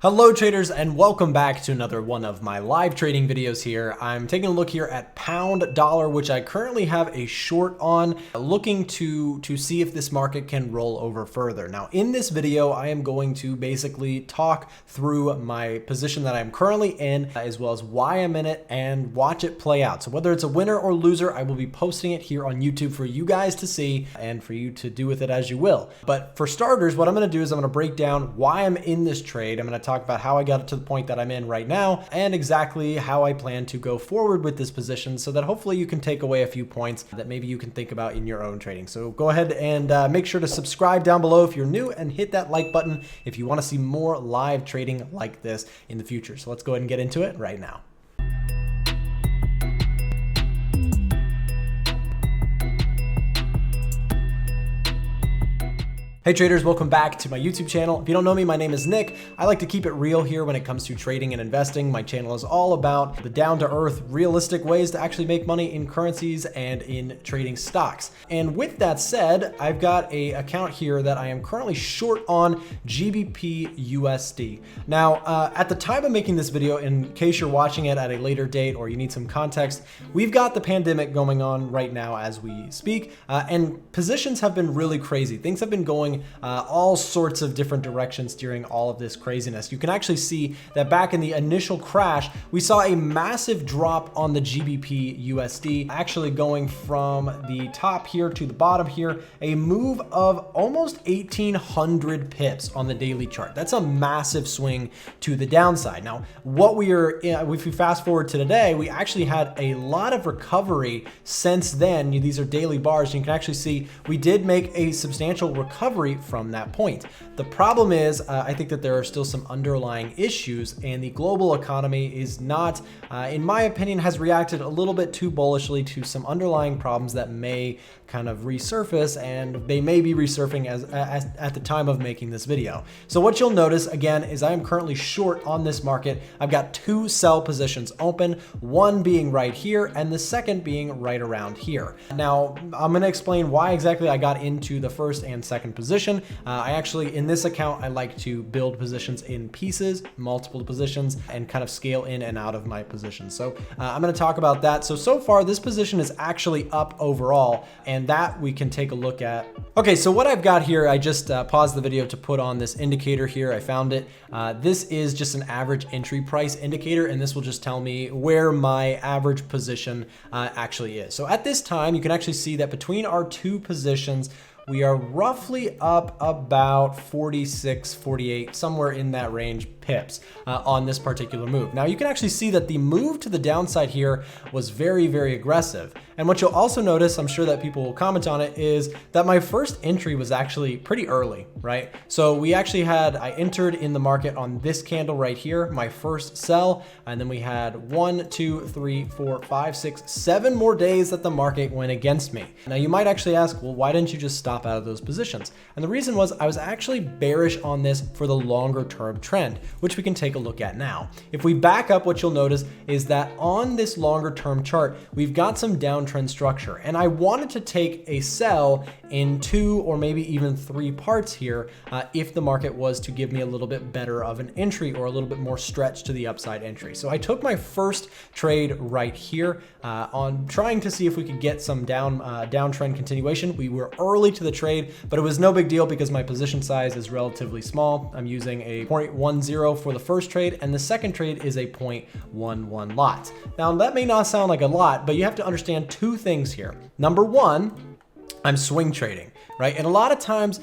Hello traders, and welcome back to another one of my live trading videos here. I'm taking a look here at pound dollar, which I currently have a short on, looking to see if this market can roll over further. Now in this video, I am going to basically talk through my position that I'm currently in, as well as why I'm in it, and watch it play out. So whether it's a winner or loser, I will be posting it here on YouTube for you guys to see and for you to do with it as you will. But for starters, what I'm going to do is I'm going to break down why I'm in this trade. I'm going to talk about how I got it to the point that I'm in right now and exactly how I plan to go forward with this position so that hopefully you can take away a few points that maybe you can think about in your own trading. So go ahead and make sure to subscribe down below if you're new and hit that like button if you want to see more live trading like this in the future. So let's go ahead and get into it right now. Hey traders, welcome back to my YouTube channel. If you don't know me, my name is Nick. I like to keep it real here when it comes to trading and investing. My channel is all about the down-to-earth, realistic ways to actually make money in currencies and in trading stocks. And with that said, I've got an account here that I am currently short on GBP USD. Now, at the time of making this video, in case you're watching it at a later date or you need some context, we've got the pandemic going on right now as we speak, and positions have been really crazy. Things have been going all sorts of different directions during all of this craziness. You can actually see that back in the initial crash, we saw a massive drop on the GBP USD, actually going from the top here to the bottom here, a move of almost 1,800 pips on the daily chart. That's a massive swing to the downside. Now, if we fast forward to today, we actually had a lot of recovery since then. These are daily bars. You can actually see we did make a substantial recovery from that point. The problem is, I think that there are still some underlying issues, and the global economy is not, in my opinion, has reacted a little bit too bullishly to some underlying problems that may kind of resurface, and they may be resurfacing at the time of making this video. So what you'll notice again is I am currently short on this market. I've got two sell positions open, one being right here and the second being right around here. Now I'm going to explain why exactly I got into the first and second position. I actually, in this account, I like to build positions in pieces, multiple positions, and kind of scale in and out of my positions. So I'm going to talk about that. So far this position is actually up overall, and that we can take a look at. Okay, so what I've got here, I just paused the video to put on this indicator here. I found it. This is just an average entry price indicator, and this will just tell me where my average position actually is. So at this time, you can actually see that between our two positions, we are roughly up about 46, 48, somewhere in that range pips on this particular move. Now you can actually see that the move to the downside here was very, very aggressive. And what you'll also notice, I'm sure that people will comment on it, is that my first entry was actually pretty early, right? So we actually I entered in the market on this candle right here, my first sell, and then we had 1, 2, 3, 4, 5, 6, 7 more days that the market went against me. Now you might actually ask, well, why didn't you just stop out of those positions? And the reason was I was actually bearish on this for the longer term trend, which we can take a look at now. If we back up, what you'll notice is that on this longer term chart, we've got some downtrend structure, and I wanted to take a sell in 2 or maybe even 3 parts here if the market was to give me a little bit better of an entry or a little bit more stretch to the upside entry. So I took my first trade right here on trying to see if we could get some downtrend continuation. We were early to the trade, but it was no big deal because my position size is relatively small. I'm using a 0.10 for the first trade, and the second trade is a 0.11 lot. Now that may not sound like a lot, but you have to understand two things here. Number one, I'm swing trading, right? And a lot of times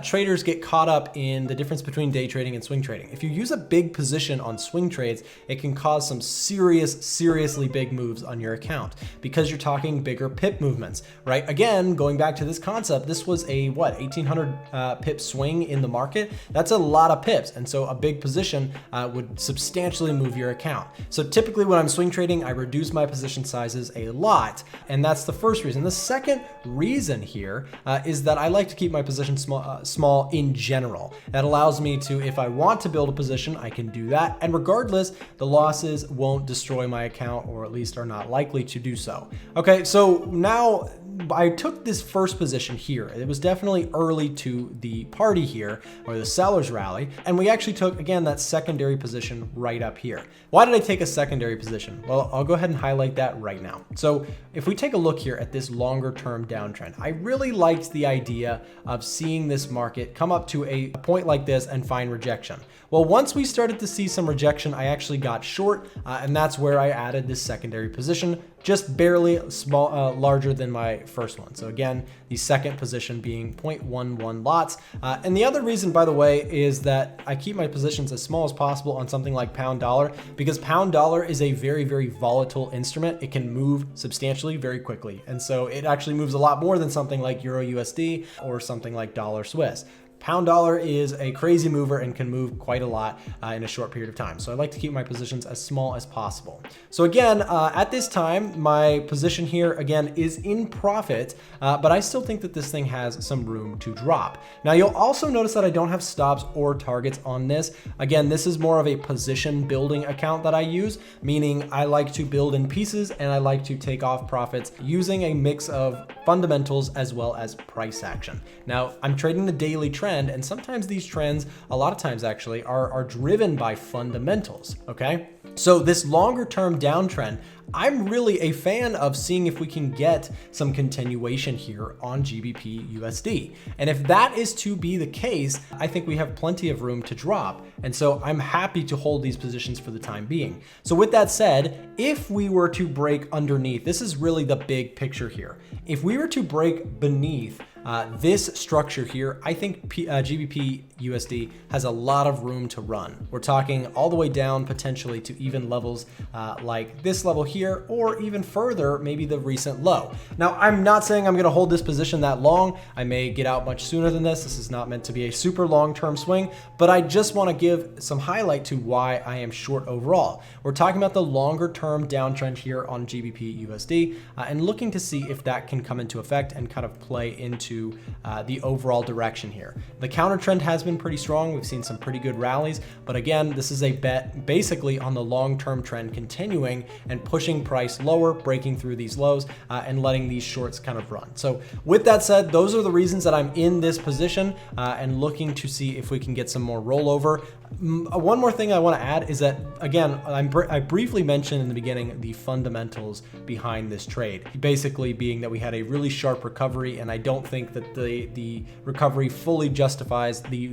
traders get caught up in the difference between day trading and swing trading. If you use a big position on swing trades, it can cause some seriously big moves on your account because you're talking bigger pip movements, right? Again, going back to this concept, this was a 1,800 pip swing in the market. That's a lot of pips. And so a big position would substantially move your account. So typically when I'm swing trading, I reduce my position sizes a lot. And that's the first reason. The second reason here is that I like to keep my position small in general. That allows me to, if I want to build a position, I can do that. And regardless, the losses won't destroy my account, or at least are not likely to do so. Okay, so now I took this first position here. It was definitely early to the party here, or the seller's rally. And we actually took, again, that secondary position right up here. Why did I take a secondary position? Well, I'll go ahead and highlight that right now. So if we take a look here at this longer term downtrend, I really liked the idea of seeing this market come up to a point like this and find rejection. Well, once we started to see some rejection, I actually got short, and that's where I added this secondary position, just barely larger than my first one. So again, the second position being 0.11 lots. And the other reason, by the way, is that I keep my positions as small as possible on something like pound dollar, because pound dollar is a very, very volatile instrument. It can move substantially very quickly. And so it actually moves a lot more than something like Euro USD or something like dollar Swiss. Pound dollar is a crazy mover and can move quite a lot in a short period of time. So I like to keep my positions as small as possible. So again, at this time, my position here, again, is in profit, but I still think that this thing has some room to drop. Now, you'll also notice that I don't have stops or targets on this. Again, this is more of a position building account that I use, meaning I like to build in pieces and I like to take off profits using a mix of fundamentals as well as price action. Now, I'm trading the daily trend, and sometimes these trends, a lot of times actually, are driven by fundamentals, okay? So this longer term downtrend, I'm really a fan of seeing if we can get some continuation here on GBP USD. And if that is to be the case, I think we have plenty of room to drop. And so I'm happy to hold these positions for the time being. So with that said, if we were to break underneath, this is really the big picture here. If we were to break beneath this structure here, I think GBP USD has a lot of room to run. We're talking all the way down potentially to even levels like this level here, or even further, maybe the recent low. Now, I'm not saying I'm going to hold this position that long. I may get out much sooner than this. This is not meant to be a super long-term swing, but I just want to give some highlight to why I am short overall. We're talking about the longer-term downtrend here on GBP USD and looking to see if that can come into effect and kind of play into the overall direction here. The counter trend has been pretty strong. We've seen some pretty good rallies, but again, this is a bet basically on the long-term trend continuing and pushing price lower, breaking through these lows and letting these shorts kind of run. So with that said, those are the reasons that I'm in this position and looking to see if we can get some more rollover. One more thing I want to add is that, again, I briefly mentioned in the beginning the fundamentals behind this trade, basically being that we had a really sharp recovery, and I don't think that the recovery fully justifies the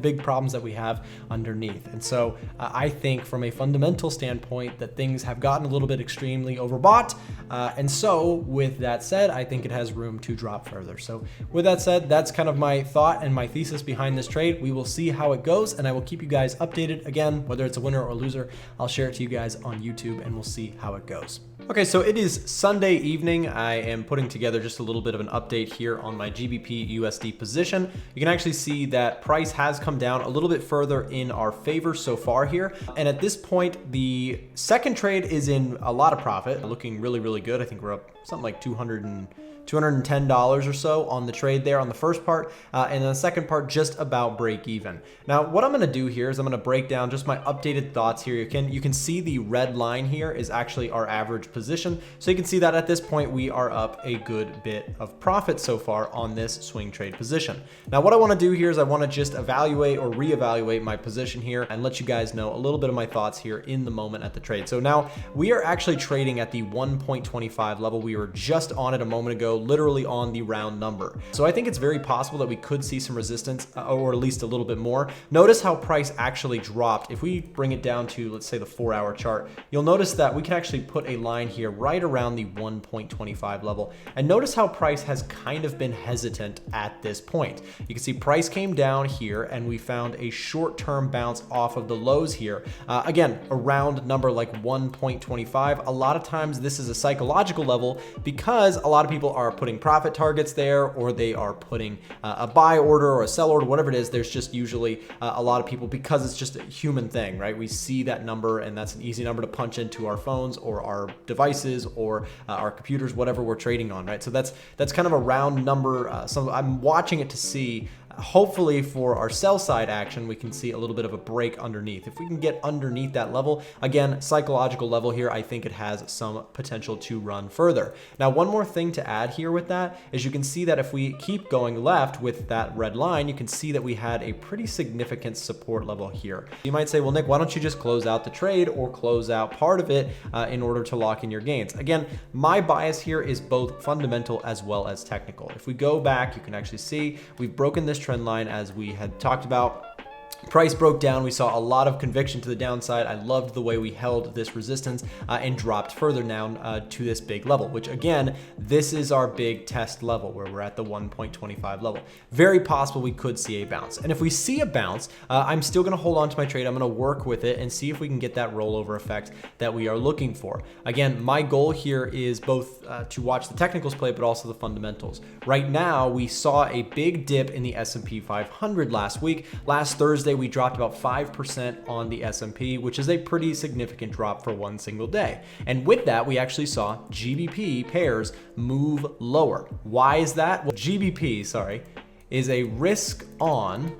big problems that we have underneath. And so I think from a fundamental standpoint that things have gotten a little bit extremely overbought. And so with that said, I think it has room to drop further. So with that said, that's kind of my thought and my thesis behind this trade. We will see how it goes, and I will keep you guys updated. Again, whether it's a winner or a loser, I'll share it to you guys on YouTube, and we'll see how it goes. Okay, so it is Sunday evening. I am putting together just a little bit of an update here on my GBP USD position. You can actually see that price has come down a little bit further in our favor so far here. And at this point, the second trade is in a lot of profit, looking really, really good. I think we're up something like $210 or so on the trade there on the first part, and then the second part just about break even. Now, what I'm going to do here is I'm going to break down just my updated thoughts here. You can see the red line here is actually our average position, so you can see that at this point we are up a good bit of profit so far on this swing trade position. Now, what I want to do here is I want to just evaluate or reevaluate my position here and let you guys know a little bit of my thoughts here in the moment at the trade. So now we are actually trading at the 1.25 level. We were just on it a moment ago, literally on the round number. So I think it's very possible that we could see some resistance or at least a little bit more. Notice how price actually dropped. If we bring it down to, let's say, the 4-hour chart, you'll notice that we can actually put a line here right around the 1.25 level. And notice how price has kind of been hesitant at this point. You can see price came down here and we found a short-term bounce off of the lows here. Again, a round number like 1.25. A lot of times this is a psychological level because a lot of people are putting profit targets there, or they are putting a buy order or a sell order, whatever it is, there's just usually a lot of people, because it's just a human thing, right? We see that number, and that's an easy number to punch into our phones or our devices or our computers, whatever we're trading on, right? So that's kind of a round number. So I'm watching it to see, hopefully for our sell side action, we can see a little bit of a break underneath. If we can get underneath that level, again, psychological level here, I think it has some potential to run further. Now, one more thing to add here with that is you can see that if we keep going left with that red line, you can see that we had a pretty significant support level here. You might say, well, Nick, why don't you just close out the trade or close out part of it in order to lock in your gains? Again, my bias here is both fundamental as well as technical. If we go back, you can actually see we've broken this trend line as we had talked about. Price broke down. We saw a lot of conviction to the downside. I loved the way we held this resistance and dropped further down to this big level, which again, this is our big test level where we're at the 1.25 level. Very possible we could see a bounce. And if we see a bounce, I'm still going to hold on to my trade. I'm going to work with it and see if we can get that rollover effect that we are looking for. Again, my goal here is both to watch the technicals play, but also the fundamentals. Right now, we saw a big dip in the S&P 500 last week. Last Thursday, we dropped about 5% on the S&P, which is a pretty significant drop for one single day. And with that, we actually saw GBP pairs move lower. Why is that? Well, GBP, is a risk on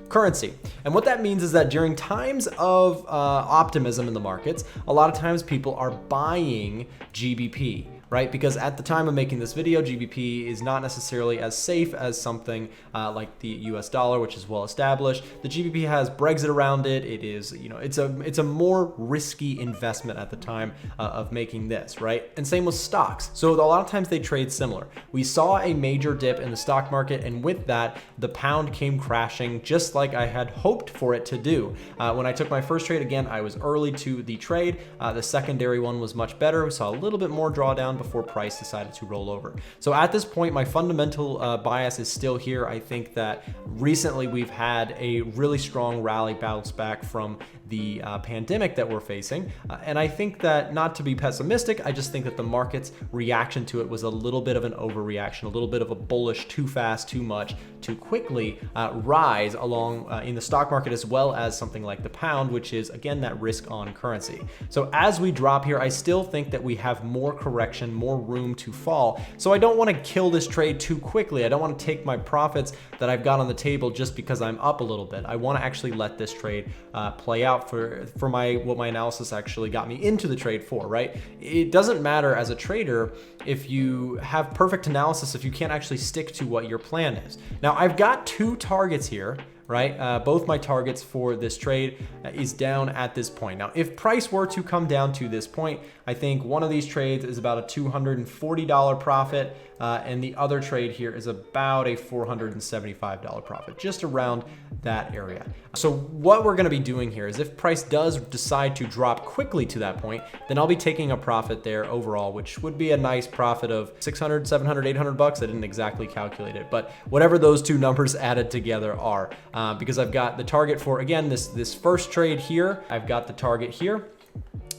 currency. And what that means is that during times of optimism in the markets, a lot of times people are buying GBP. Right? Because at the time of making this video, GBP is not necessarily as safe as something like the US dollar, which is well established. The GBP has Brexit around it. It is, it's a more risky investment at the time of making this, right? And same with stocks. So a lot of times they trade similar. We saw a major dip in the stock market, and with that, the pound came crashing just like I had hoped for it to do. When I took my first trade, again, I was early to the trade. The secondary one was much better. We saw a little bit more drawdown before price decided to roll over. So at this point, my fundamental bias is still here. I think that recently we've had a really strong rally bounce back from the pandemic that we're facing. And I think that, not to be pessimistic, I just think that the market's reaction to it was a little bit of an overreaction, a little bit of a bullish, too fast, too much, too quickly rise along in the stock market, as well as something like the pound, which is, again, that risk on currency. So as we drop here, I still think that we have more correction, more room to fall. So I don't want to kill this trade too quickly. I don't want to take my profits that I've got on the table just because I'm up a little bit. I want to actually let this trade play out for what my analysis actually got me into the trade for, right? It doesn't matter as a trader if you have perfect analysis if you can't actually stick to what your plan is. Now, I've got two targets here, right? Both my targets for this trade is down at this point. Now, if price were to come down to this point, I think one of these trades is about a $240 profit, and the other trade here is about a $475 profit, just around that area. So what we're gonna be doing here is, if price does decide to drop quickly to that point, then I'll be taking a profit there overall, which would be a nice profit of 600, 700, 800 bucks. I didn't exactly calculate it, but whatever those two numbers added together are, because I've got the target for, again, this first trade here, I've got the target here,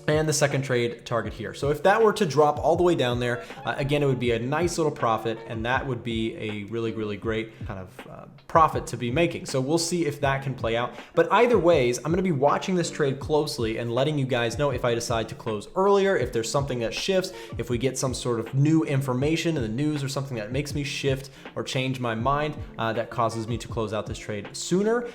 and the second trade target here. So if that were to drop all the way down there, again, it would be a nice little profit, and that would be a really, really great kind of profit to be making. So we'll see if that can play out. But either ways, I'm gonna be watching this trade closely and letting you guys know if I decide to close earlier, if there's something that shifts, if we get some sort of new information in the news or something that makes me shift or change my mind that causes me to close out this trade sooner.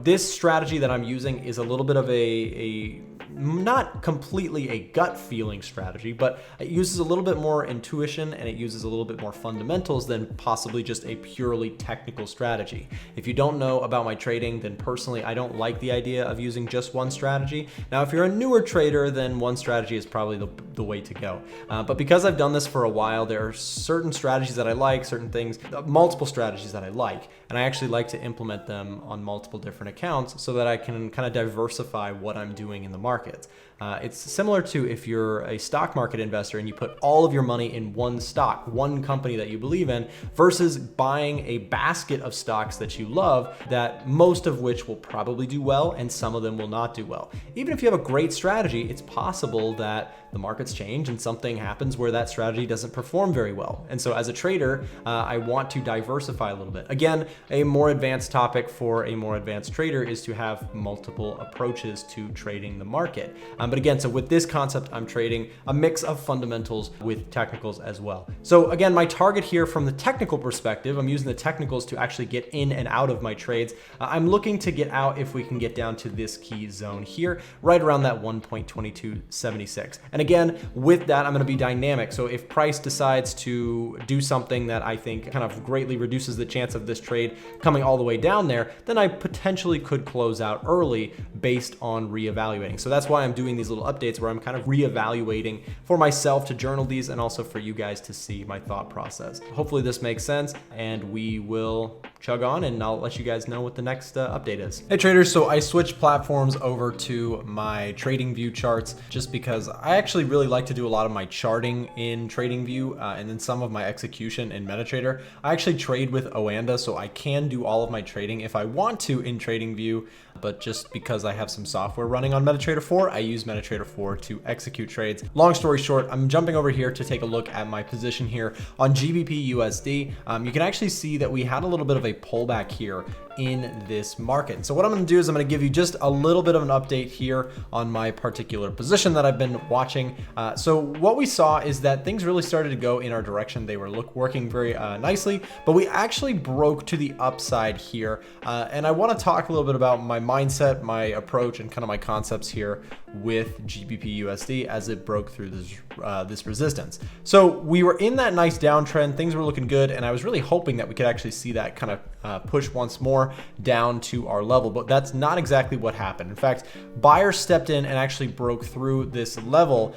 This strategy that I'm using is a little bit of a not completely a gut feeling strategy, but it uses a little bit more intuition and it uses a little bit more fundamentals than possibly just a purely technical strategy. If you don't know about my trading, then personally, I don't like the idea of using just one strategy. Now, if you're a newer trader, then one strategy is probably the way to go. But because I've done this for a while, there are certain strategies that I like, certain things, multiple strategies that I like, and I actually like to implement them on multiple different accounts so that I can kind of diversify what I'm doing in the market. It's similar to if you're a stock market investor and you put all of your money in one stock, one company that you believe in, versus buying a basket of stocks that you love, that most of which will probably do well and some of them will not do well. Even if you have a great strategy, it's possible that the markets change and something happens where that strategy doesn't perform very well. And so as a trader, I want to diversify a little bit. Again, a more advanced topic for a more advanced trader is to have multiple approaches to trading the market. But again, so with this concept, I'm trading a mix of fundamentals with technicals as well. So again, my target here from the technical perspective, I'm using the technicals to actually get in and out of my trades. I'm looking to get out if we can get down to this key zone here, right around that 1.2276. And again, with that, I'm going to be dynamic. So if price decides to do something that I think kind of greatly reduces the chance of this trade coming all the way down there, then I potentially could close out early based on reevaluating. So that's why I'm doing these little updates where I'm kind of reevaluating for myself to journal these and also for you guys to see my thought process. Hopefully this makes sense, and we will chug on and I'll let you guys know what the next update is. Hey traders, so I switched platforms over to my TradingView charts just because I actually really like to do a lot of my charting in TradingView and then some of my execution in MetaTrader. I actually trade with OANDA, so I can do all of my trading if I want to in TradingView, but just because I have some software running on MetaTrader 4, I use MetaTrader 4 to execute trades. Long story short, I'm jumping over here to take a look at my position here on GBP USD. You can actually see that we had a little bit of a pullback here in this market. So what I'm going to do is I'm going to give you just a little bit of an update here on my particular position that I've been watching. So what we saw is that things really started to go in our direction. They were working very nicely, but we actually broke to the upside here. And I want to talk a little bit about my mindset, my approach, and kind of my concepts here with GBP USD as it broke through this resistance. So we were in that nice downtrend, things were looking good, and I was really hoping that we could actually see that kind of push once more down to our level, but that's not exactly what happened. In fact, buyers stepped in and actually broke through this level,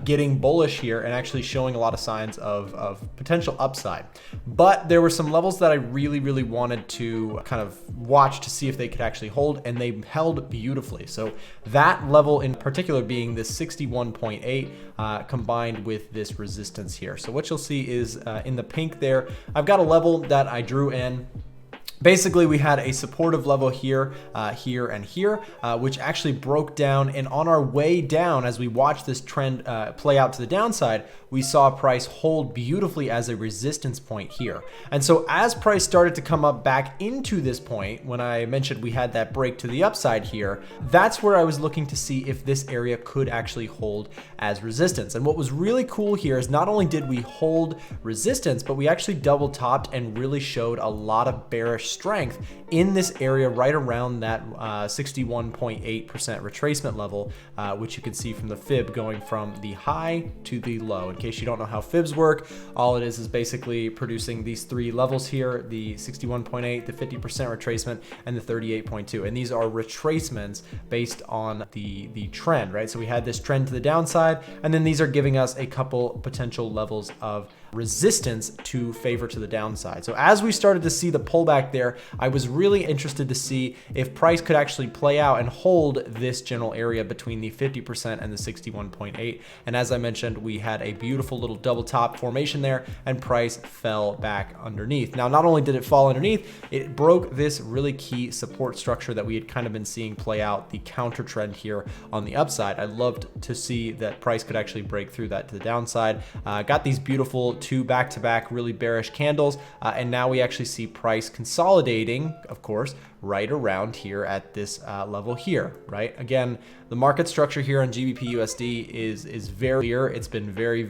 getting bullish here and actually showing a lot of signs of potential upside. But there were some levels that I really wanted to kind of watch to see if they could actually hold, and they held beautifully. So that level in particular being this 61.8 combined with this resistance here. So what you'll see is in the pink there, I've got a level that I drew in. Basically, we had a supportive level here, here, and here, which actually broke down. And on our way down, as we watched this trend play out to the downside, we saw price hold beautifully as a resistance point here. And so as price started to come up back into this point, when I mentioned we had that break to the upside here, that's where I was looking to see if this area could actually hold as resistance. And what was really cool here is not only did we hold resistance, but we actually double topped and really showed a lot of bearish strength in this area right around that 61.8% retracement level, which you can see from the fib going from the high to the low. In case you don't know how fibs work, all it is basically producing these three levels here, the 61.8, the 50% retracement, and the 38.2. And these are retracements based on the trend, right? So we had this trend to the downside, and then these are giving us a couple potential levels of resistance to favor to the downside. So as we started to see the pullback there, I was really interested to see if price could actually play out and hold this general area between the 50% and the 61.8. And as I mentioned, we had a beautiful little double top formation there, and price fell back underneath. Now, not only did it fall underneath, it broke this really key support structure that we had kind of been seeing play out, the counter trend here on the upside. I loved to see that price could actually break through that to the downside. Got these beautiful two back-to-back really bearish candles, and now we actually see price consolidating, of course, right around here at this level here, right? Again, the market structure here on GBP USD is very clear. It's been very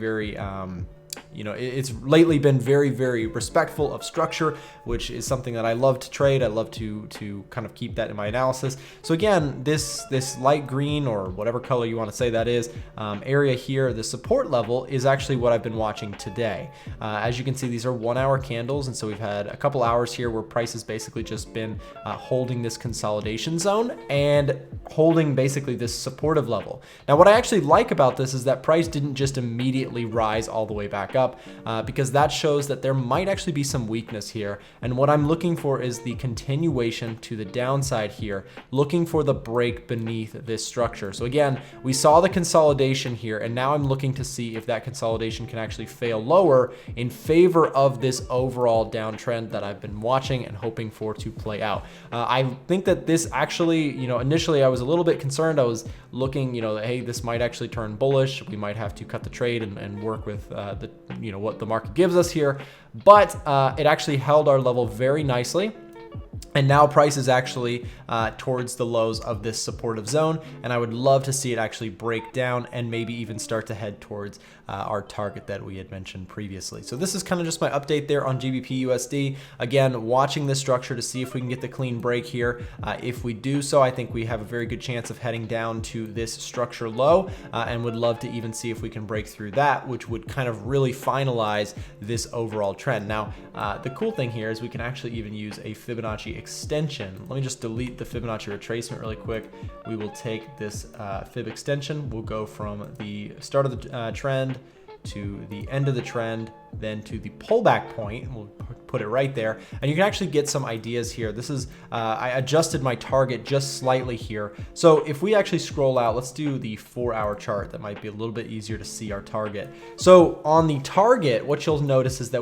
it's lately been very respectful of structure, which is something that I love to trade. I love to kind of keep that in my analysis. So again, this light green, or whatever color you want to say that is, area here, the support level is actually what I've been watching today. As you can see, these are 1 hour candles, and so we've had a couple hours here where price has basically just been holding this consolidation zone, and holding basically this supportive level. Now, what I actually like about this is that price didn't just immediately rise all the way back up, because that shows that there might actually be some weakness here. And what I'm looking for is the continuation to the downside here, looking for the break beneath this structure. So again, we saw the consolidation here, and now I'm looking to see if that consolidation can actually fail lower in favor of this overall downtrend that I've been watching and hoping for to play out. I think that this actually, initially I was a little bit concerned. I was looking, hey, this might actually turn bullish. We might have to cut the trade and work with what the market gives us here. But it actually held our level very nicely. And now price is actually towards the lows of this supportive zone, and I would love to see it actually break down and maybe even start to head towards our target that we had mentioned previously. So this is kind of just my update there on GBP USD. Again, watching this structure to see if we can get the clean break here. If we do so, I think we have a very good chance of heading down to this structure low, and would love to even see if we can break through that, which would kind of really finalize this overall trend. Now, the cool thing here is we can actually even use a Fibonacci extension. Let me just delete the Fibonacci retracement really quick. We will take this Fib extension. We'll go from the start of the trend to the end of the trend, then to the pullback point. We'll put it right there, and you can actually get some ideas here. This is, I adjusted my target just slightly here. So if we actually scroll out, let's do the 4-hour chart. That might be a little bit easier to see our target. So on the target, what you'll notice is that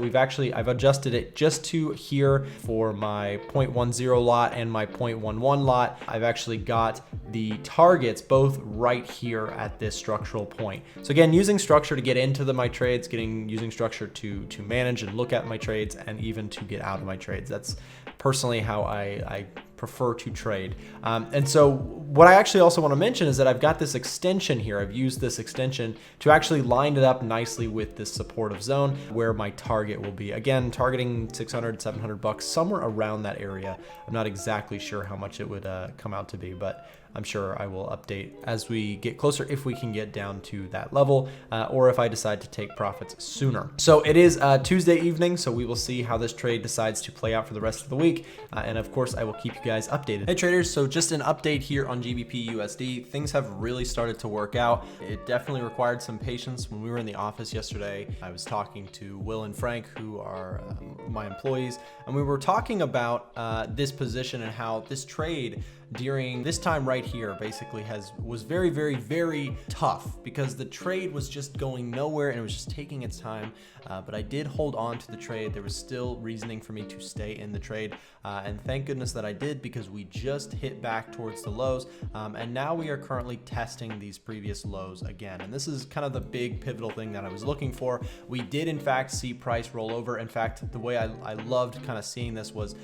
I've adjusted it just to here for my 0.10 lot and my 0.11 lot. I've actually got the targets both right here at this structural point. So again, using structure to get into my trades, using structure to manage and look at my trades, and even to get out of my trades. That's personally how I prefer to trade. And so what I actually also want to mention is that I've got this extension here. I've used this extension to actually line it up nicely with this supportive zone where my target will be. Again, targeting 600, 700 bucks, somewhere around that area. I'm not exactly sure how much it would come out to be, but I'm sure I will update as we get closer if we can get down to that level, or if I decide to take profits sooner. So it is Tuesday evening, so we will see how this trade decides to play out for the rest of the week. And of course, I will keep you guys updated. Hey traders, so just an update here on GBP USD. Things have really started to work out. It definitely required some patience. When we were in the office yesterday, I was talking to Will and Frank, who are my employees, and we were talking about this position and how this trade during this time right here basically was very, very, very tough, because the trade was just going nowhere and it was just taking its time. But I did hold on to the trade. There was still reasoning for me to stay in the trade. And thank goodness that I did, because we just hit back towards the lows. And now we are currently testing these previous lows again. And this is kind of the big pivotal thing that I was looking for. We did in fact see price roll over. In fact, the way I loved kind of seeing this was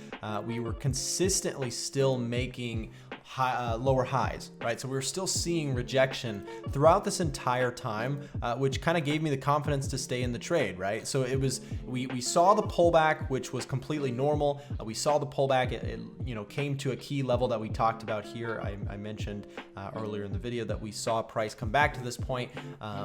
we were consistently still making lower highs, right? So we were still seeing rejection throughout this entire time, which kind of gave me the confidence to stay in the trade, right? So it was, we saw the pullback, which was completely normal. We saw the pullback, it came to a key level that we talked about here. I mentioned earlier in the video that we saw price come back to this point.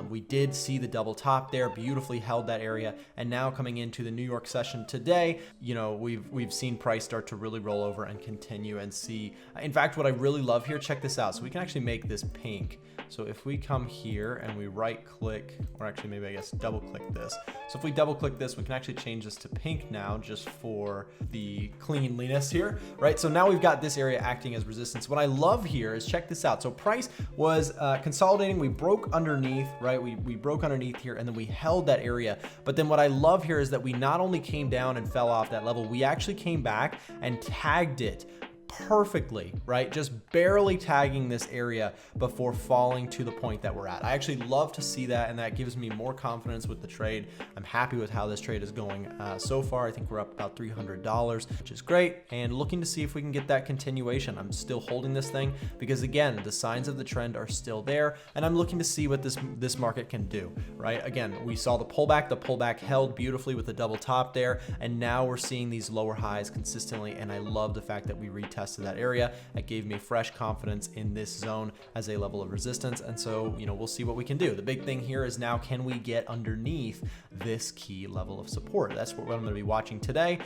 We did see the double top there, beautifully held that area. And now coming into the New York session today, we've seen price start to really roll over and continue and see. In fact, what I really love here, check this out. So we can actually make this pink. So if we come here and we right click, or actually maybe I guess double click this. So if we double click this, we can actually change this to pink now, just for the cleanliness here, right? So now we've got this area acting as resistance. What I love here is, check this out. So price was consolidating. We broke underneath, right? We broke underneath here, and then we held that area. But then what I love here is that we not only came down and fell off that level, we actually came back and tagged it perfectly, right? Just barely tagging this area before falling to the point that we're at. I actually love to see that, and that gives me more confidence with the trade. I'm happy with how this trade is going so far. I think we're up about $300, which is great, and looking to see if we can get that continuation. I'm still holding this thing because, again, the signs of the trend are still there, and I'm looking to see what this market can do, right? Again, we saw the pullback held beautifully with the double top there, and now we're seeing these lower highs consistently, and I love the fact that we retested retested that area. It gave me fresh confidence in this zone as a level of resistance. And so, we'll see what we can do. The big thing here is now, can we get underneath this key level of support? That's what I'm going to be watching today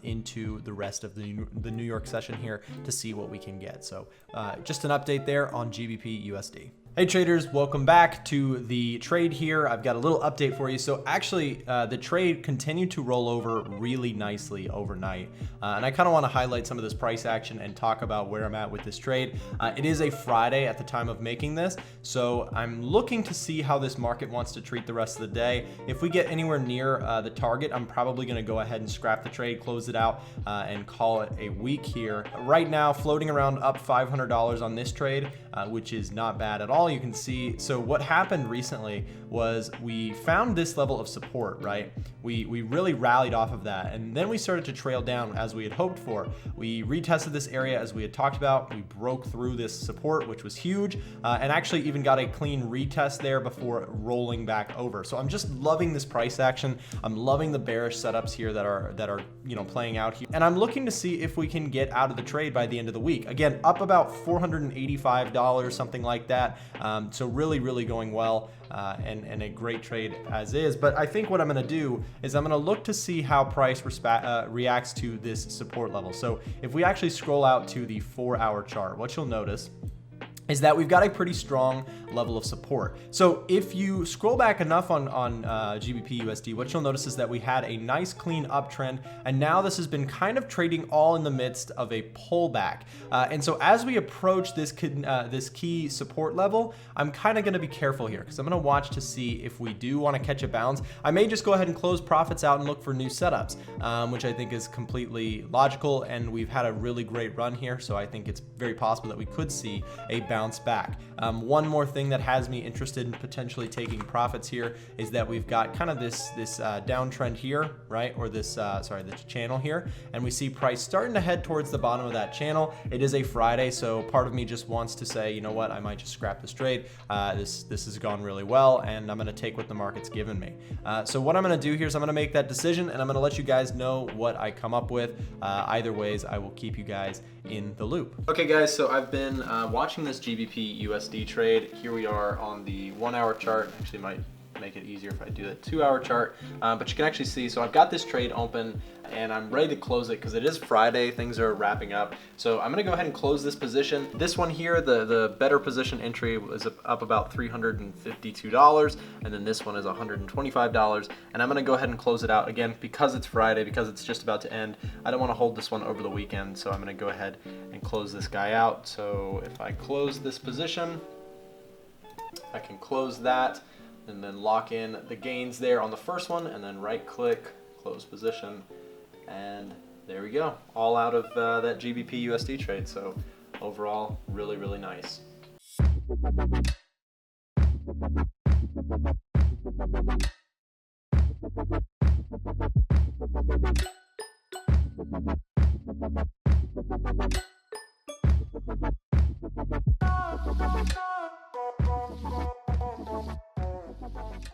into the rest of the New York session here to see what we can get. So just an update there on GBP USD. Hey traders, welcome back to the trade here. I've got a little update for you. So actually the trade continued to roll over really nicely overnight. And I kind of want to highlight some of this price action and talk about where I'm at with this trade. It is a Friday at the time of making this. So I'm looking to see how this market wants to treat the rest of the day. If we get anywhere near the target, I'm probably going to go ahead and scrap the trade, close it out, and call it a week here. Right now, floating around up $500 on this trade, which is not bad at all. You can see, so what happened recently was we found this level of support, right? We really rallied off of that, and then we started to trail down as we had hoped for. We retested this area as we had talked about. We broke through this support, which was huge, and actually even got a clean retest there before rolling back over. So I'm just loving this price action. I'm loving the bearish setups here that are playing out here, and I'm looking to see if we can get out of the trade by the end of the week. Again, up about $485, something like that. So really going well, and a great trade as is. But I think what I'm going to do is I'm going to look to see how price reacts to this support level. So if we actually scroll out to the 4-hour chart, what you'll notice is that we've got a pretty strong level of support. So if you scroll back enough on GBP USD, what you'll notice is that we had a nice clean uptrend, and now this has been kind of trading all in the midst of a pullback. And so as we approach this key support level, I'm kind of going to be careful here, because I'm going to watch to see if we do want to catch a bounce. I may just go ahead and close profits out and look for new setups, which I think is completely logical, and we've had a really great run here, so I think it's very possible that we could see a bounce back. One more thing that has me interested in potentially taking profits here is that we've got kind of this downtrend here, right? Or this channel here, and we see price starting to head towards the bottom of that channel. It is a Friday, so part of me just wants to say, you know what, I might just scrap this trade. This has gone really well, and I'm going to take what the market's given me. So what I'm going to do here is I'm going to make that decision, and I'm going to let you guys know what I come up with. Either ways, I will keep you guys in the loop. Okay guys, so I've been watching this GBP USD trade. Here we are on the 1-hour chart. Actually might make it easier if I do the 2-hour chart, but you can actually see, so I've got this trade open and I'm ready to close it because it is Friday, things are wrapping up. So I'm gonna go ahead and close this position. This one here, the better position entry was up about $352, and then this one is $125, and I'm gonna go ahead and close it out. Again, because it's Friday, because it's just about to end, I don't wanna hold this one over the weekend, so I'm gonna go ahead and close this guy out. So if I close this position, I can close that and then lock in the gains there on the first one, and then right click, close position, and there we go, all out of that GBP USD trade. So overall, really nice.